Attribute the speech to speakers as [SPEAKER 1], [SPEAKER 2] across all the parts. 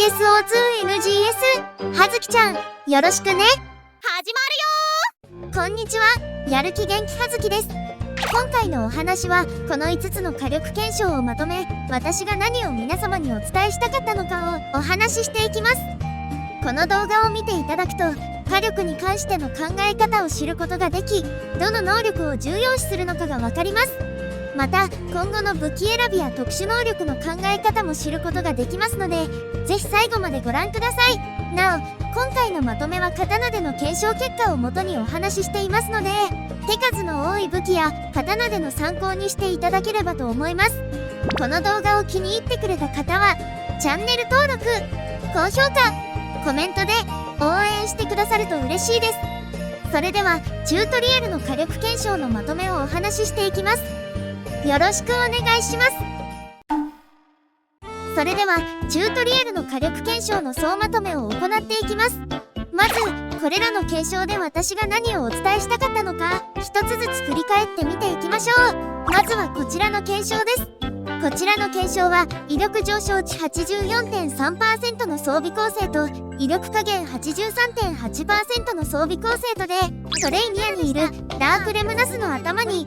[SPEAKER 1] SO2NGS はずきちゃん、よろしくね。
[SPEAKER 2] 始まるよ
[SPEAKER 1] こんにちは、やる気元気はずきです。今回のお話はこの5つの火力検証をまとめ、私が何を皆様にお伝えしたかったのかをお話ししていきます。この動画を見ていただくと、火力に関しての考え方を知ることができ、どの能力を重要視するのかがわかります。また今後の武器選びや特殊能力の考え方も知ることができますので、ぜひ最後までご覧ください。なお、今回のまとめは刀での検証結果をもとにお話ししていますので、手数の多い武器や刀での参考にしていただければと思います。この動画を気に入ってくれた方はチャンネル登録、高評価、コメントで応援してくださると嬉しいです。それではチュートリアルの火力検証のまとめをお話ししていきます。よろしくお願いします。それではチュートリアルの火力検証の総まとめを行っていきます。まずこれらの検証で私が何をお伝えしたかったのか、一つずつ振り返ってみていきましょう。まずはこちらの検証です。こちらの検証は威力上昇値 84.3% の装備構成と威力加減 83.8% の装備構成とで、トレイニアにいるダークレムナスの頭に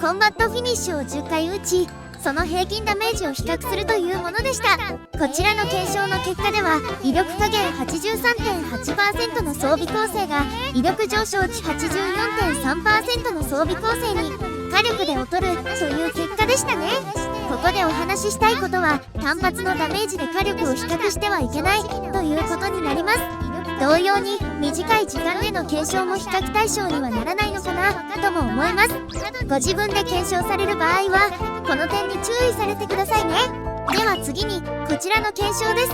[SPEAKER 1] コンバットフィニッシュを10回打ち、その平均ダメージを比較するというものでした。こちらの検証の結果では、威力加減 83.8% の装備構成が威力上昇値 84.3% の装備構成に火力で劣るという結果でしたね。ここでお話ししたいことは、単発のダメージで火力を比較してはいけないということになります。同様に短い時間での検証も比較対象にはならないのかなとも思います。ご自分で検証される場合はこの点に注意されてくださいね。では次にこちらの検証です。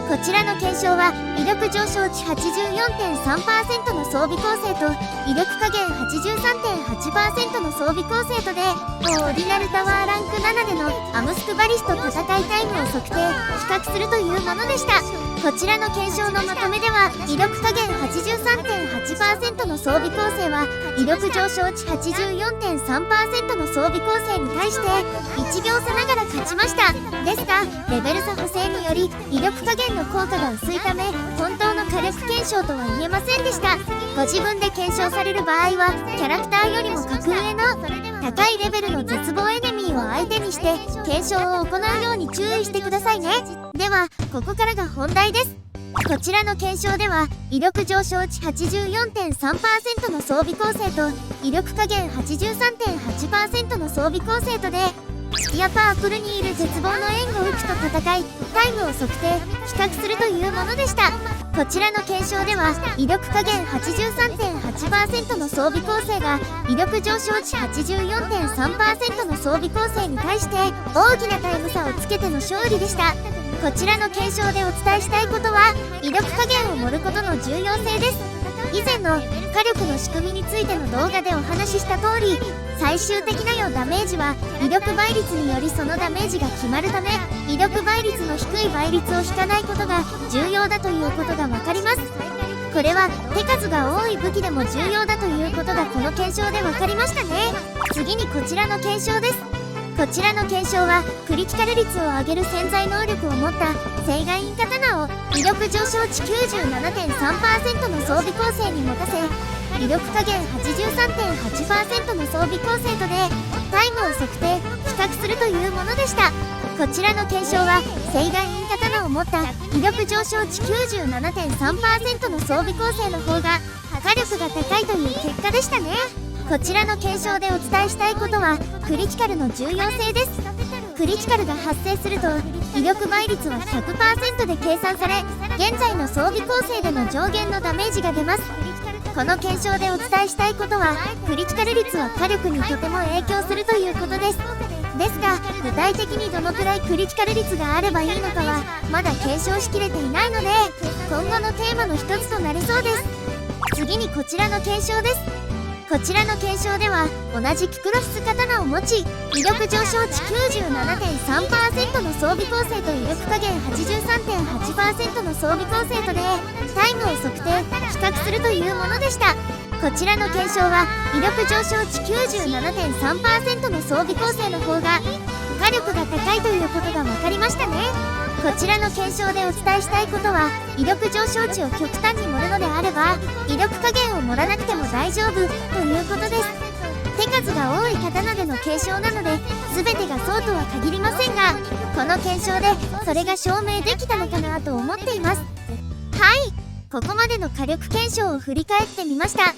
[SPEAKER 1] こちらの検証は威力上昇値 84.3% の装備構成と威力加減 83.8% の装備構成とで、オーディナルタワーランク7でのアムスクバリスと戦いタイムを測定・比較するというものでした。こちらの検証のまとめでは、威力加減 83.8% の装備構成は威力上昇値 84.3% の装備構成に対して1秒差ながら勝ちました。ですがレベル差補正により威力加減の効果が薄いため、本当の火力検証とは言えませんでした。ご自分で検証される場合はキャラクターよりも格上の高いレベルの絶望エネミーを相手にして検証を行うように注意してくださいね。ではここからが本題です。こちらの検証では威力上昇値 84.3% の装備構成と威力加減 83.8% の装備構成とで、スキアパープルにいる絶望の援護ウクと戦いタイムを測定・比較するというものでした。こちらの検証では威力加減 83.8% の装備構成が威力上昇値 84.3% の装備構成に対して大きなタイム差をつけての勝利でした。こちらの検証でお伝えしたいことは、威力加減を盛ることの重要性です。以前の火力の仕組みについての動画でお話しした通り、最終的なダメージは威力倍率によりそのダメージが決まるため、威力倍率の低い倍率を引かないことが重要だということが分かります。これは手数が多い武器でも重要だということがこの検証で分かりましたね。次にこちらの検証です。こちらの検証はクリティカル率を上げる潜在能力を持ったセイガイン刀を威力上昇値 97.3% の装備構成に持たせ、威力加減 83.8% の装備構成とでタイムを測定・比較するというものでした。こちらの検証はセイガイン刀を持った威力上昇値 97.3% の装備構成の方が火力が高いという結果でしたね。こちらの検証でお伝えしたいことはクリティカルの重要性です。クリティカルが発生すると威力倍率は 100% で計算され、現在の装備構成での上限のダメージが出ます。この検証でお伝えしたいことは、クリティカル率は火力にとても影響するということです。ですが具体的にどのくらいクリティカル率があればいいのかはまだ検証しきれていないので、今後のテーマの一つとなりそうです。次にこちらの検証です。こちらの検証では同じくクロス刀を持ち、威力上昇値 97.3% の装備構成と威力加減 83.8% の装備構成とでタイムを測定・比較するというものでした。こちらの検証は威力上昇値 97.3% の装備構成の方が火力が高いということが分かりましたね。こちらの検証でお伝えしたいことは、威力上昇値を極端に盛るのであれば威力加減を盛らなくても大丈夫ということです。手数が多い刀での検証なので全てがそうとは限りませんが、この検証でそれが証明できたのかなと思っています。はい、ここまでの火力検証を振り返ってみました。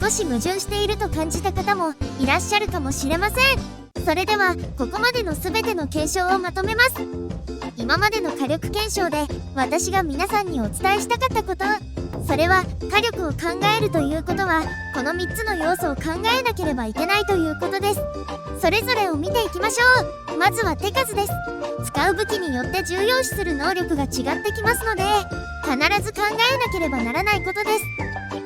[SPEAKER 1] 少し矛盾していると感じた方もいらっしゃるかもしれません。それではここまでの全ての検証をまとめます。今までの火力検証で私が皆さんにお伝えしたかったこと、それは火力を考えるということはこの3つの要素を考えなければいけないということです。それぞれを見ていきましょう。まずは手数です。使う武器によって重要視する能力が違ってきますので必ず考えなければならないことです。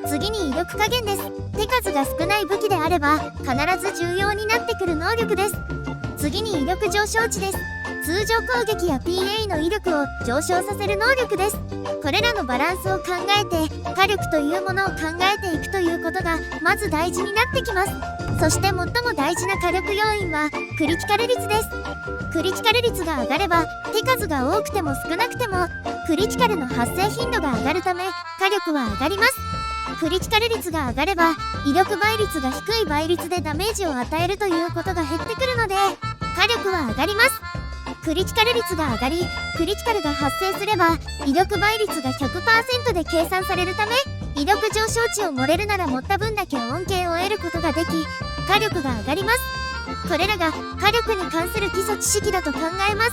[SPEAKER 1] 次に威力加減です。手数が少ない武器であれば必ず重要になってくる能力です。次に威力上昇値です。通常攻撃や PA の威力を上昇させる能力です。これらのバランスを考えて火力というものを考えていくということがまず大事になってきます。そして最も大事な火力要因はクリティカル率です。クリティカル率が上がれば手数が多くても少なくてもクリティカルの発生頻度が上がるため火力は上がります。クリティカル率が上がれば威力倍率が低い倍率でダメージを与えるということが減ってくるので火力は上がります。クリティカル率が上がりクリティカルが発生すれば威力倍率が 100% で計算されるため威力上昇値を盛れるなら盛った分だけ恩恵を得ることができ火力が上がります。これらが火力に関する基礎知識だと考えます。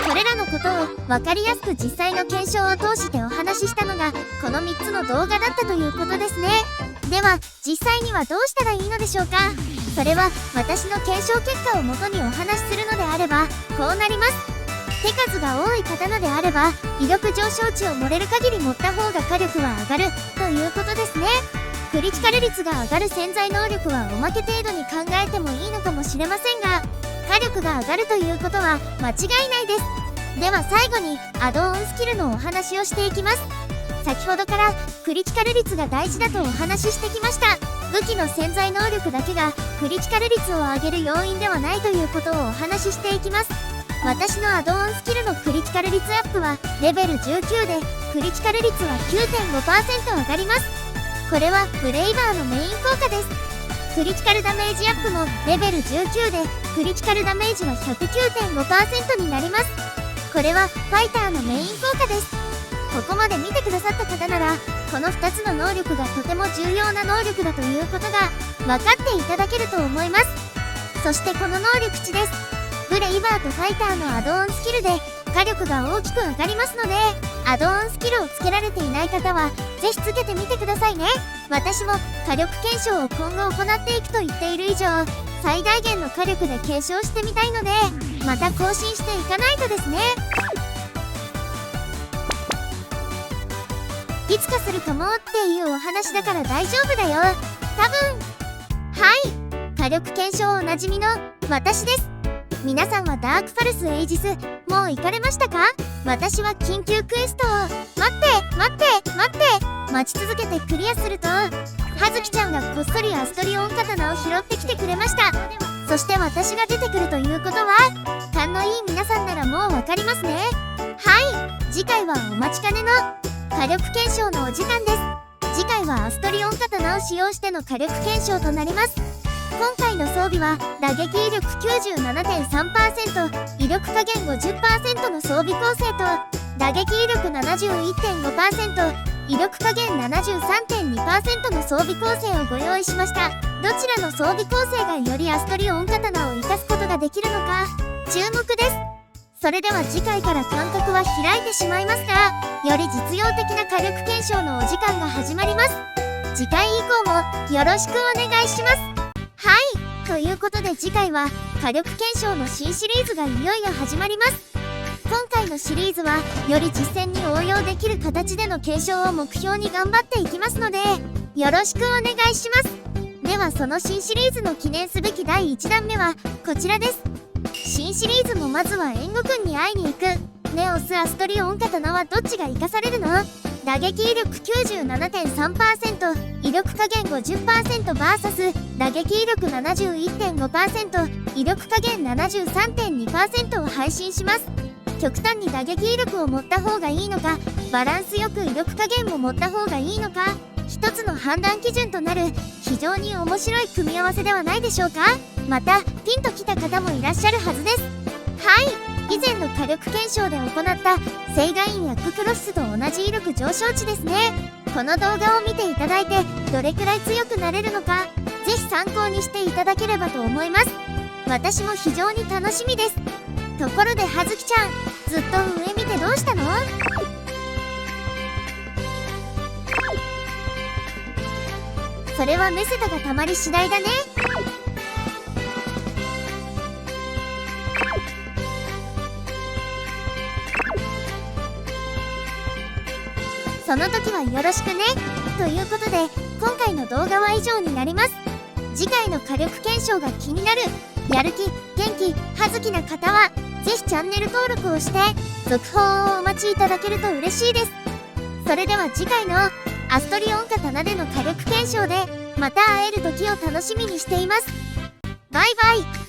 [SPEAKER 1] これらのことを分かりやすく実際の検証を通してお話ししたのがこの3つの動画だったということですね。では実際にはどうしたらいいのでしょうか。それは私の検証結果をもとにお話しするのであればこうなります。手数が多い刀であれば威力上昇値を盛れる限り盛った方が火力は上がるということですね。クリティカル率が上がる潜在能力はおまけ程度に考えてもいいのかもしれませんが火力が上がるということは間違いないです。では最後にアドオンスキルのお話をしていきます。先ほどからクリティカル率が大事だとお話ししてきました。武器の潜在能力だけがクリティカル率を上げる要因ではないということをお話ししていきます。私のアドオンスキルのクリティカル率アップはレベル19でクリティカル率は 9.5% 上がります。これはブレイバーのメイン効果です。クリティカルダメージアップもレベル19でクリティカルダメージは 109.5% になります。これはファイターのメイン効果です。ここまで見てくださった方ならこの2つの能力がとても重要な能力だということが分かっていただけると思います。そしてこの能力値です。ブレイバーとファイターのアドオンスキルで火力が大きく上がりますのでアドオンスキルをつけられていない方はぜひつけてみてくださいね。私も火力検証を今後行っていくと言っている以上最大限の火力で検証してみたいのでまた更新していかないとですね。いつかするかもっていうお話だから大丈夫だよ多分。はい、火力検証おなじみの私です。皆さんはダークファルスエイジスもう行かれましたか。私は緊急クエストを待ち続けてクリアすると葉月ちゃんがこっそりアストリオン刀を拾ってきてくれました。そして私が出てくるということは勘のいい皆さんならもう分かりますね。はい、次回はお待ちかねの火力検証のお時間です。次回はアストリオン刀を使用しての火力検証となります。今回の装備は打撃威力 97.3%、威力加減 50% の装備構成と打撃威力 71.5%、威力加減 73.2% の装備構成をご用意しました。どちらの装備構成がよりアストリオン刀を活かすことができるのか注目です。それでは次回から間隔は開いてしまいますがより実用的な火力検証のお時間が始まります。次回以降もよろしくお願いします。はい、ということで次回は火力検証の新シリーズがいよいよ始まります。今回のシリーズはより実践に応用できる形での検証を目標に頑張っていきますのでよろしくお願いします。ではその新シリーズの記念すべき第1弾目はこちらです。新シリーズもまずは援護君に会いに行く。ネオスアストリオン刀はどっちが活かされるの。打撃威力 97.3%、威力加減 50%vs 打撃威力 71.5%、威力加減 73.2% を配信します。極端に打撃威力を持った方がいいのか、バランスよく威力加減も持った方がいいのか、一つの判断基準となる非常に面白い組み合わせではないでしょうか。またピンときた方もいらっしゃるはずです。はい、以前の火力検証で行ったセイガインやククロスと同じ威力上昇値ですね。この動画を見ていただいてどれくらい強くなれるのか、ぜひ参考にしていただければと思います。私も非常に楽しみです。ところではずきちゃん、ずっと上見てどうしたの？それはメセタがたまり次第だね。その時はよろしくね。ということで今回の動画は以上になります。次回の火力検証が気になる、やる気元気はずきな方はぜひチャンネル登録をして続報をお待ちいただけると嬉しいです。それでは次回のアストリオン刀での火力検証でまた会える時を楽しみにしています。バイバイ。